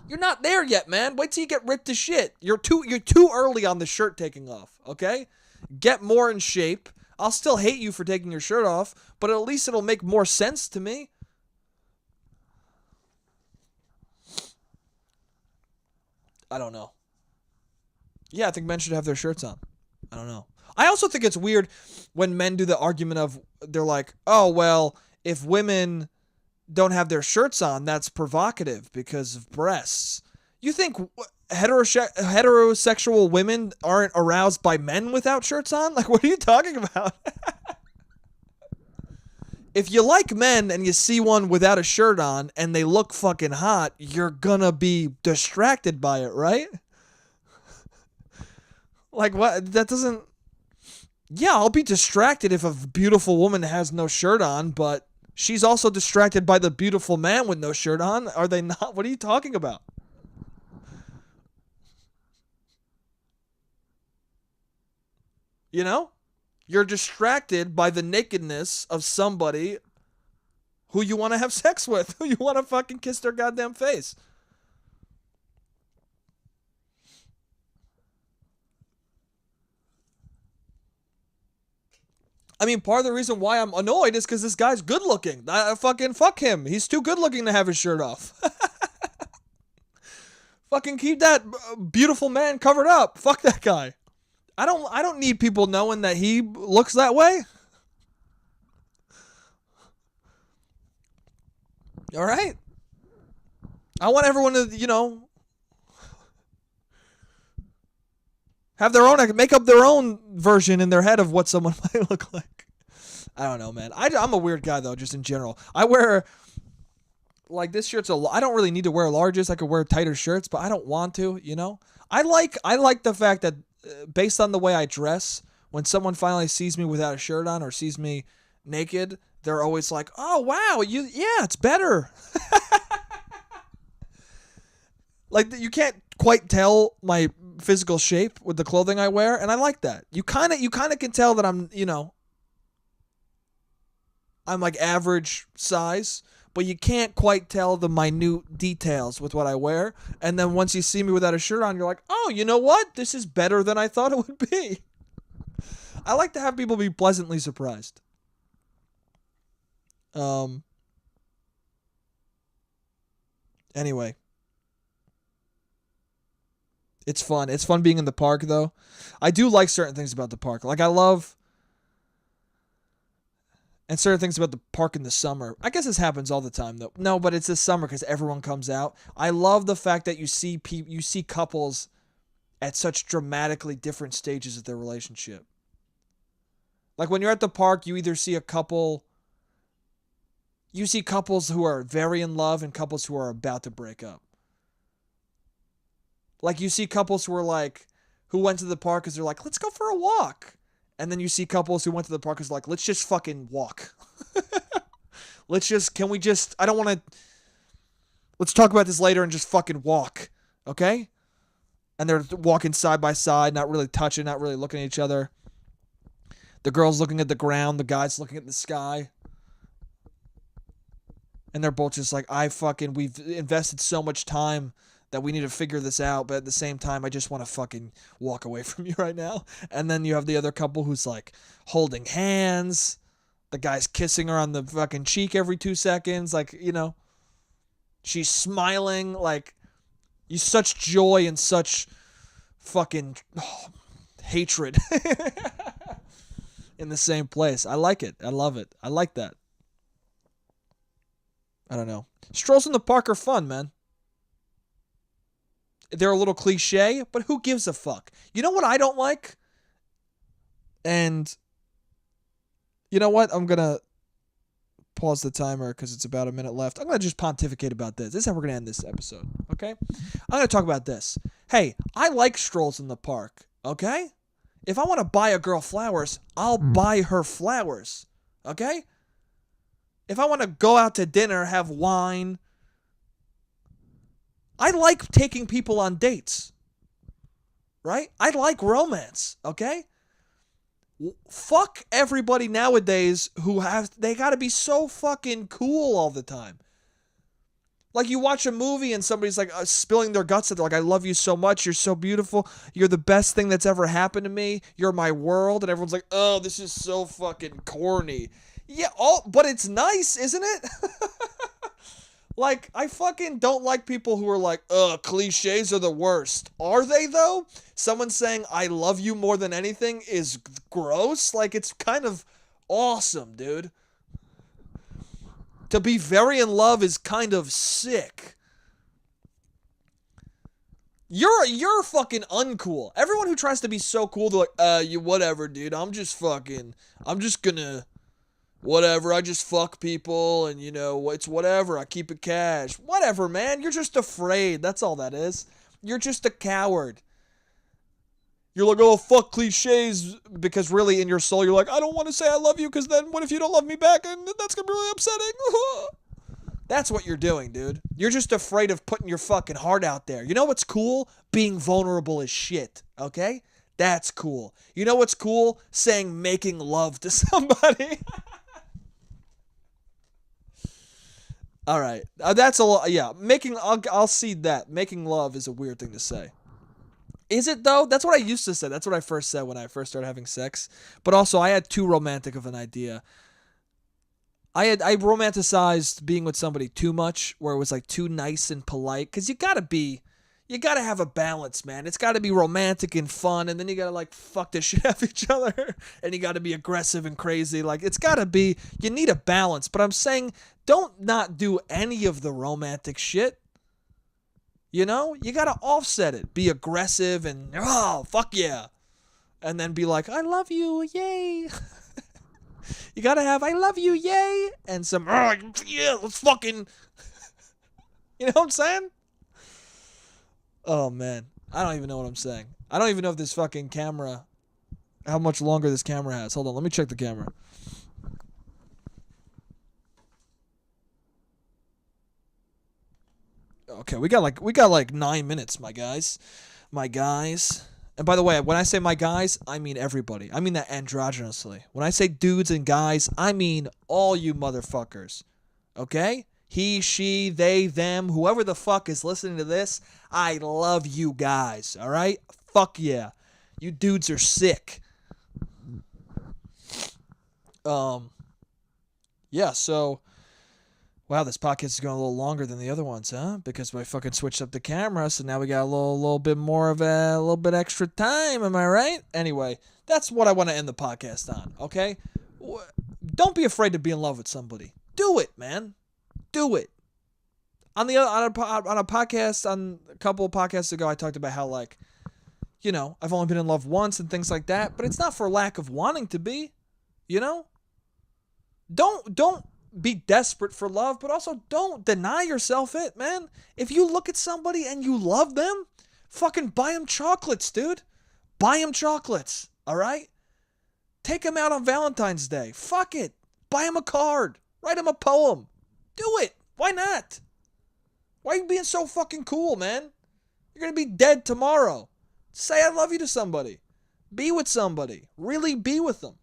Speaker 2: You're not there yet, man. Wait till you get ripped to shit. You're too early on the shirt taking off, okay? Get more in shape. I'll still hate you for taking your shirt off, but at least it'll make more sense to me. I don't know. Yeah, I think men should have their shirts on. I don't know. I also think it's weird when men do the argument of, they're like, oh, well, if women don't have their shirts on, that's provocative because of breasts. You think heterosexual women aren't aroused by men without shirts on? Like, what are you talking about? If you like men and you see one without a shirt on and they look fucking hot, you're gonna be distracted by it, right? Like, what? That doesn't... Yeah, I'll be distracted if a beautiful woman has no shirt on, but she's also distracted by the beautiful man with no shirt on. Are they not? What are you talking about? You know? You're distracted by the nakedness of somebody who you want to have sex with, who you want to fucking kiss their goddamn face. I mean, part of the reason why I'm annoyed is because this guy's good looking. I fucking fuck him. He's too good looking to have his shirt off. Fucking keep that beautiful man covered up. Fuck that guy. I don't need people knowing that he looks that way. All right? I want everyone to, have their own, make up their own version in their head of what someone might look like. I don't know, man. I'm a weird guy, though, just in general. I wear, like, this shirt's I don't really need to wear larges. I could wear tighter shirts, but I don't want to, I like the fact that, based on the way I dress, when someone finally sees me without a shirt on or sees me naked, they're always like, oh, wow, yeah, it's better. Like, you can't quite tell my physical shape with the clothing I wear, and I like that. You kind of can tell that I'm like average size, but you can't quite tell the minute details with what I wear. And then once you see me without a shirt on, you're like, oh, you know what? This is better than I thought it would be. I like to have people be pleasantly surprised. Anyway. It's fun. It's fun being in the park, though. I do like certain things about the park. Like, I love... And certain things about the park in the summer. I guess this happens all the time, though. No, but it's this summer because everyone comes out. I love the fact that you see couples at such dramatically different stages of their relationship. Like, when you're at the park, you either see a couple... You see couples who are very in love and couples who are about to break up. Like, you see couples who went to the park because they're like, let's go for a walk. And then you see couples who went to the park because like, let's just fucking walk. I don't want to, let's talk about this later and just fucking walk. Okay? And they're walking side by side, not really touching, not really looking at each other. The girl's looking at the ground, the guy's looking at the sky. And they're both just like, we've invested so much time that we need to figure this out, but at the same time, I just want to fucking walk away from you right now. And then you have the other couple who's like holding hands. The guy's kissing her on the fucking cheek every 2 seconds. Like, she's smiling. Like, such joy and such fucking hatred. in the same place. I like it. I love it. I like that. I don't know. Strolls in the park are fun, man. They're a little cliche, but who gives a fuck? You know what I don't like? And you know what? I'm going to pause the timer because it's about a minute left. I'm going to just pontificate about this. This is how we're going to end this episode, okay? I'm going to talk about this. Hey, I like strolls in the park, okay? If I want to buy a girl flowers, I'll buy her flowers, okay? If I want to go out to dinner, have wine, I like taking people on dates, right? I like romance, okay? Fuck everybody nowadays they gotta be so fucking cool all the time. Like you watch a movie and somebody's like spilling their guts. They're like, I love you so much. You're so beautiful. You're the best thing that's ever happened to me. You're my world. And everyone's like, oh, this is so fucking corny. Yeah, but it's nice, isn't it? Like, I fucking don't like people who are like, cliches are the worst. Are they, though? Someone saying, I love you more than anything is gross? Like, it's kind of awesome, dude. To be very in love is kind of sick. You're fucking uncool. Everyone who tries to be so cool, they're like, you whatever, dude. I'm just gonna... whatever, I just fuck people, and, you know, it's whatever, I keep it cash. Whatever, man, you're just afraid, that's all that is. You're just a coward. You're like, oh, fuck cliches, because really in your soul, you're like, I don't want to say I love you, because then what if you don't love me back, and that's going to be really upsetting. That's what you're doing, dude. You're just afraid of putting your fucking heart out there. You know what's cool? Being vulnerable as shit, okay? That's cool. You know what's cool? Saying making love to somebody. All right, that's a lot. Yeah, I'll cede that. Making love is a weird thing to say. Is it though? That's what I used to say. That's what I first said when I first started having sex. But also, I had too romantic of an idea. I romanticized being with somebody too much, where it was like too nice and polite. Cause you gotta have a balance, man. It's gotta be romantic and fun, and then you gotta like fuck the shit out of each other, and you gotta be aggressive and crazy. Like it's gotta be. You need a balance. But I'm saying, don't not do any of the romantic shit. You know, you gotta offset it. Be aggressive and oh fuck yeah, and then be like I love you, yay. You gotta have I love you, yay, and some oh yeah, let's fucking. You know what I'm saying? Oh, man. I don't even know what I'm saying. I don't even know if this fucking camera... how much longer this camera has. Hold on. Let me check the camera. Okay, we got like 9 minutes, my guys. My guys. And by the way, when I say my guys, I mean everybody. I mean that androgynously. When I say dudes and guys, I mean all you motherfuckers. Okay? He, she, they, them, whoever the fuck is listening to this, I love you guys, all right? Fuck yeah. You dudes are sick. Yeah, so, wow, this podcast is going a little longer than the other ones, huh? Because I fucking switched up the camera, so now we got a little bit more of a little bit extra time, am I right? Anyway, that's what I want to end the podcast on, okay? Don't be afraid to be in love with somebody. Do it, man. Do it. On a podcast, on a couple of podcasts ago, I talked about how, like, you know, I've only been in love once and things like that, but it's not for lack of wanting to be, you know? Don't be desperate for love, but also don't deny yourself it, man. If you look at somebody and you love them, fucking buy them chocolates, dude. Buy them chocolates, all right? Take them out on Valentine's Day. Fuck it. Buy them a card. Write them a poem. Do it. Why not? Why are you being so fucking cool, man? You're going to be dead tomorrow. Say I love you to somebody. Be with somebody. Really be with them.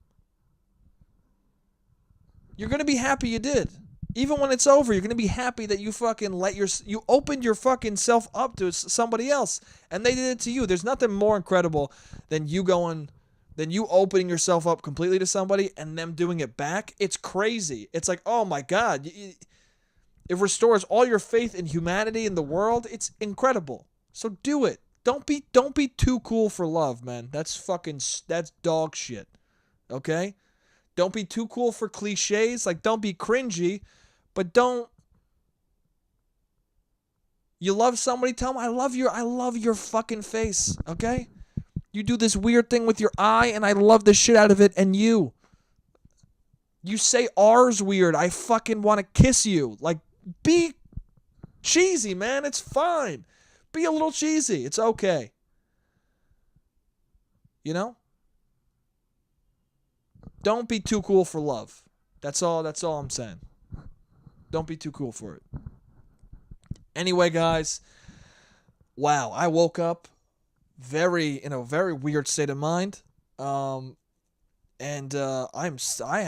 Speaker 2: You're going to be happy you did. Even when it's over, you're going to be happy that you fucking you opened your fucking self up to somebody else and they did it to you. There's nothing more incredible than you opening yourself up completely to somebody and them doing it back. It's crazy. It's like, oh my God. It restores all your faith in humanity and the world. It's incredible. So do it. Don't be too cool for love, man. That's dog shit. Okay? Don't be too cool for cliches. Like, don't be cringy, but don't. You love somebody, tell them I love your fucking face, okay? You do this weird thing with your eye, and I love the shit out of it, and you say R's weird. I fucking want to kiss you. Like, be cheesy, man. It's fine. Be a little cheesy. It's okay. You know? Don't be too cool for love. That's all I'm saying. Don't be too cool for it. Anyway, guys, wow, I woke up in a very weird state of mind. I had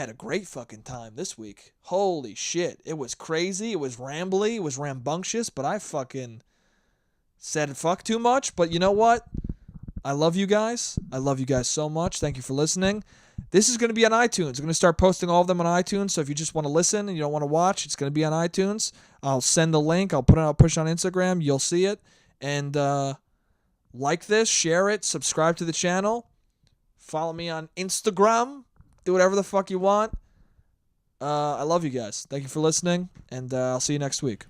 Speaker 2: a great fucking time this week. Holy shit. It was crazy, it was rambly, it was rambunctious, but I fucking said fuck too much, but you know what? I love you guys. I love you guys so much. Thank you for listening. This is going to be on iTunes. I'm going to start posting all of them on iTunes. So if you just want to listen and you don't want to watch, it's going to be on iTunes. I'll send the link. I'll push it on Instagram. You'll see it. And like this, share it, subscribe to the channel. Follow me on Instagram. Do whatever the fuck you want. I love you guys. Thank you for listening. And I'll see you next week.